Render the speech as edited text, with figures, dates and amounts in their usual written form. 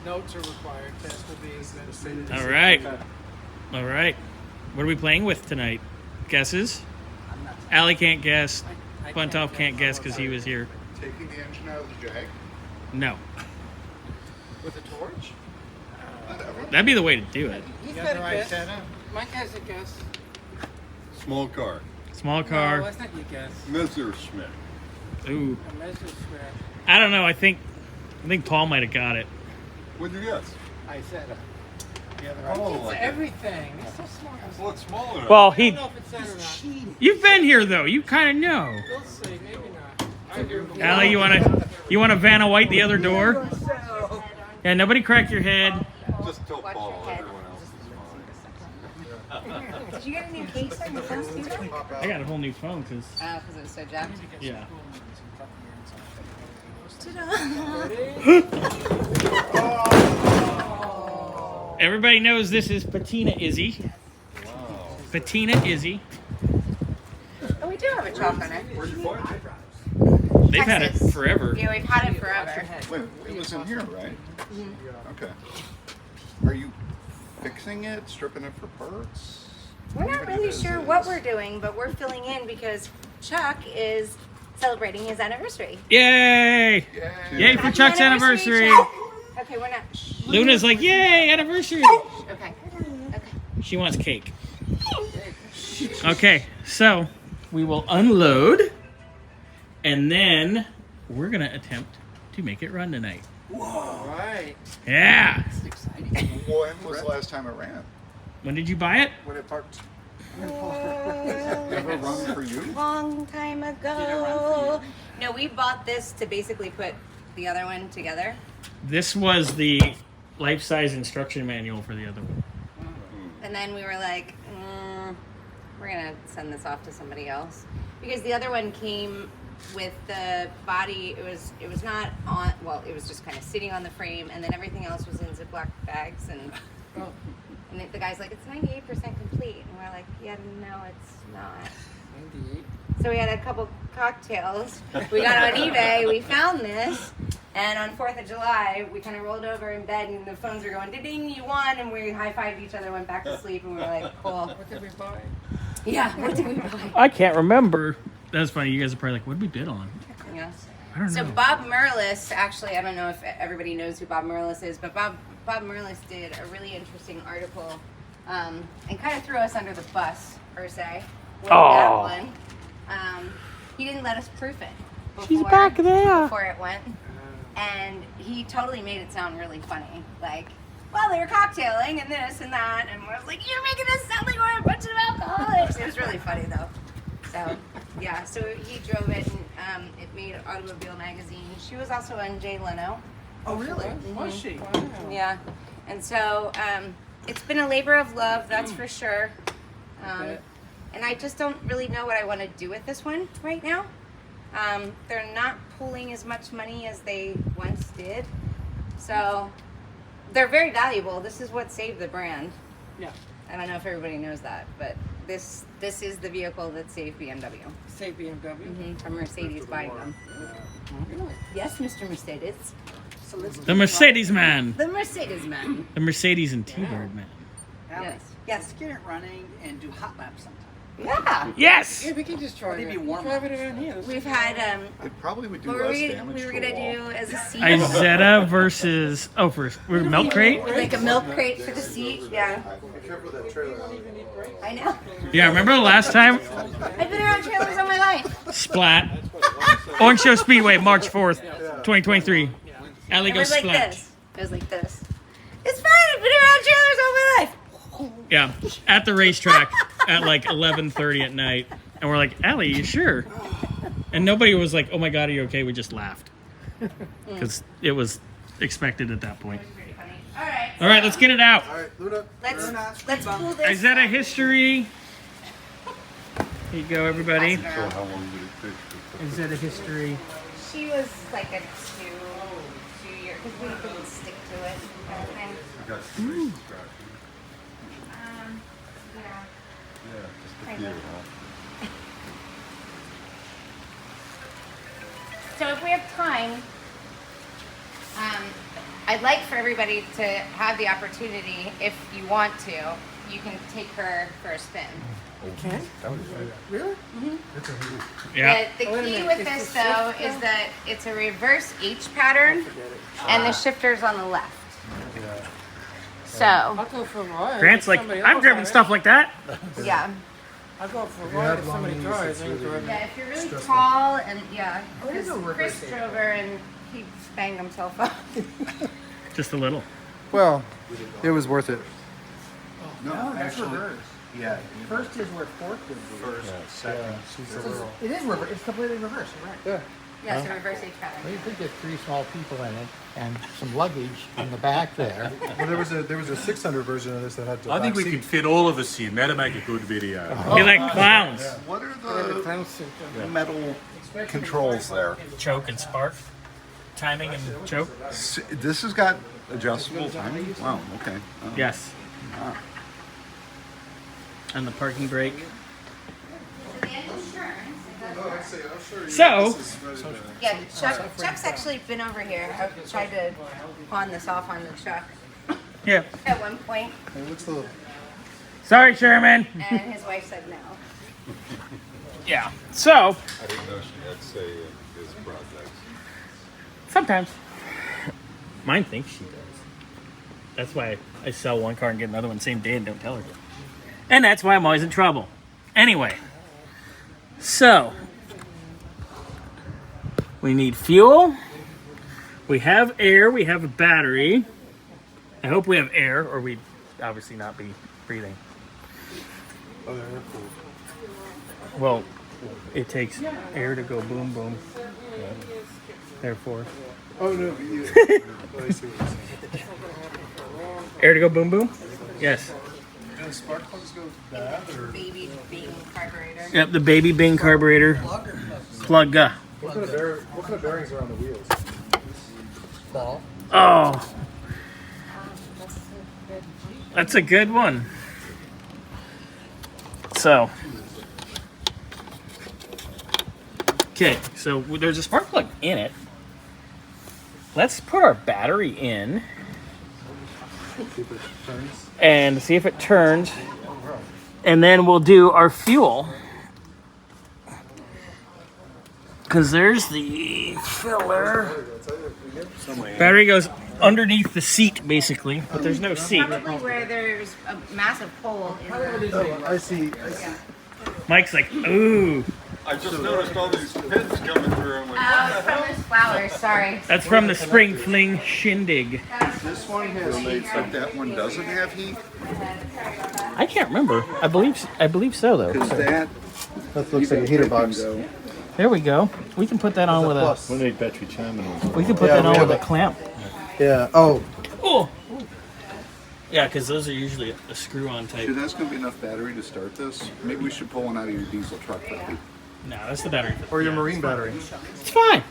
Notes are required. Test will be administered. All right. All right. What are we playing with tonight? Guesses? Allie can't guess. Buntoff can't guess because he was here. Taking the engine out of the Jag? No. With a torch? Whatever. That'd be the way to do it. You got the right setup. Mike has a guess. Small car. Small No, car. that's not your guess. Messerschmitt. Ooh. A Messerschmitt. I don't know. I think Paul might have got it. What'd you guess? Isetta. Yeah, oh, It's like everything. It's so small. Well, it's smaller. Well, I don't know if it's that or not. you've been here though. You kind of know. We'll see. Maybe not. I do. Allie, you wanna Vanna White the other door? Yeah. Nobody crack your head. Just tell Paul. Everyone else is Did you get a new case on your phone, Steven? I got a whole new phone because Oh, because it was so jacked. yeah. Everybody knows this is Patina Izzy. Wow. Patina Izzy. Oh, we do have a chalk on it. Where'd you find it? They've had it Texas. forever. Yeah, we've had it forever. Wait, it was in here, right? Okay. Are you fixing it, stripping it for parts? We're not really sure what we're doing, but we're filling in because Chuck is celebrating his anniversary. Yay! Yay for Happy Chuck's anniversary! Chuck. Okay, we're not. Luna's like, yay, anniversary! Okay. Okay. She wants cake. Okay, so we will unload, and then we're gonna attempt to make it run tonight. All right. Yeah. It's exciting. When was the last time it ran? When did you buy it? When it parked? Ever run for you? Long time ago. No, we bought this to basically put the other one together. This was the life-size instruction manual for the other one. And then we were like, we're gonna send this off to somebody else because the other one came with the body. It was not on. Well, it was just kind of sitting on the frame, and then everything else was in Ziploc bags. And the guy's like, it's 98% complete, and we're like, yeah, no, it's not. 98. So we had a couple cocktails. We got on eBay. We found this. And on 4th of July, we kind of rolled over in bed and the phones were going, ding, you won. And we high-fived each other, went back to sleep, and we were like, cool. What did we buy? Yeah, what did we buy? I can't remember. That's funny. You guys are probably like, what did we bid on? Yeah. I don't know. So Bob Merlis, actually, I don't know if everybody knows who Bob Merlis is, but Bob Merlis did a really interesting article and kind of threw us under the bus, per se, with that one. He didn't let us proof it before it went. And he totally made it sound really funny. Like, well, they were cocktailing and this and that. And I was like, you're making us sound like we're a bunch of alcoholics. It was really funny, though. So, yeah, so he drove it and it made Automobile Magazine. She was also on Jay Leno. Oh, really? Was she? Wow. Yeah. And so it's been a labor of love, that's for sure. And I just don't really know what I want to do with this one right now. They're not pulling as much money as they once did. So they're very valuable. This is what saved the brand. Yeah. I don't know if everybody knows that, but this is the vehicle that saved BMW. Say BMW. From Mercedes buying them. Really? Yes, Mr. Mercedes. So let's The Mercedes man. The Mercedes man. The Mercedes and T-Bird man. Yes. Let's get it running and do hot laps sometime. Yeah. Yes! Yeah, we can just try Maybe it. warm Drive it around here. We've had It probably would do what were less we damage were to gonna a wall. do as a seat? Isetta versus we're milk crate. Like a milk crate for the seat. Yeah. Be careful that trailer. I know. Yeah, remember the last time? I've been around trailers all my life. Splat. Orange Show Speedway, March 4th, 2023. Alley It goes was like splat. this. It was like this. It's fine. I've been around trailers all my life. Yeah, at the racetrack at like 11:30 at night, and we're like, Allie, you sure? And nobody was like, oh my God, are you okay? We just laughed because it was expected at that point. All right. All right, let's get it out. All right, Luna. Let's pull this. Isetta history. Here you go, everybody. So how long did it take to Isetta history. She was like a 2-year because we couldn't stick to it. Kind of thing. I got three scratches. Yeah. Yeah, just a few, huh? So if we have time, I I'd like for everybody to have the opportunity, if you want to, you can take her for a spin. Okay. Really? Yeah. The Wait a key minute, with is this the though shift is that it's a reverse H pattern and the shifter's on the left. So, I'll go for a ride. Grant's if like, somebody I've else driven has it. stuff like that. yeah. I'll go for a ride if somebody drives. I ain't driving. Yeah, if you're really tall and yeah, Oh, it is because a reverse Chris H. drove her and he banged himself up. Just a little. Well, it was worth it. No, that's actually, reversed. yeah. First is where fourth would be. First, second. It is reversed. It's completely reversed. You're right. Yeah, it's a reverse H Well, pattern. you could get 3 small people in it and some luggage in the back there. Well, there was a 600 version of this that had the I think back we seat. could fit all of us in. That'll make a good video. Be like clowns. What are The the clown suit. metal controls there? Choke and spark. Timing and choke. This has got adjustable timing? Wow, okay. Yes. And the parking brake. So the engine turns. It does work. So, Yeah, Chuck's actually been over here. I tried to pawn this off on the Chuck yeah. at one point, Hey, what's the Sorry, Sherman. and his wife said no. Yeah. So, I didn't know she had say in his projects. sometimes. Mine thinks she does. That's why I sell one car and get another one same day and don't tell her. And that's why I'm always in trouble. Anyway. So, we need fuel. We have air. We have a battery. I hope we have air, or we'd obviously not be breathing. Oh, they're cool. Well, it takes air to go boom boom. Therefore, Oh no, you. Oh, I see what you're saying. air to go boom boom? Yes. Do the spark plugs go bad or? Baby Bing carburetor. Yep, the baby Bing carburetor plug. What kind of bearings are on the wheels? Ball. Oh, that's a good one. So, okay, so there's a spark plug in it. Let's put our battery in See if it turns. and see if it turns. And then we'll do our fuel. Because there's the filler. Battery goes underneath the seat, basically, but there's no seat. Probably where there's a massive hole in the... Oh, I see. Mike's like, ooh. I just noticed all these pins coming through. I'm like, Oh, it's from those flowers, sorry. That's from the Spring Fling Shindig. This one has heat, but that one doesn't have heat? I can't remember. I believe so, though. Because that... That looks like a heater box. There we go. We can put that on with a. Plus. We need battery terminals. We can put Yeah, that we on have with a a- clamp. Yeah. Oh. Oh. Yeah, because those are usually a screw-on type. Dude, that's going to be enough battery to start this. Maybe we should pull one out of your diesel truck, buddy. No, that's the battery. Or your Yeah, marine battery. It's fine.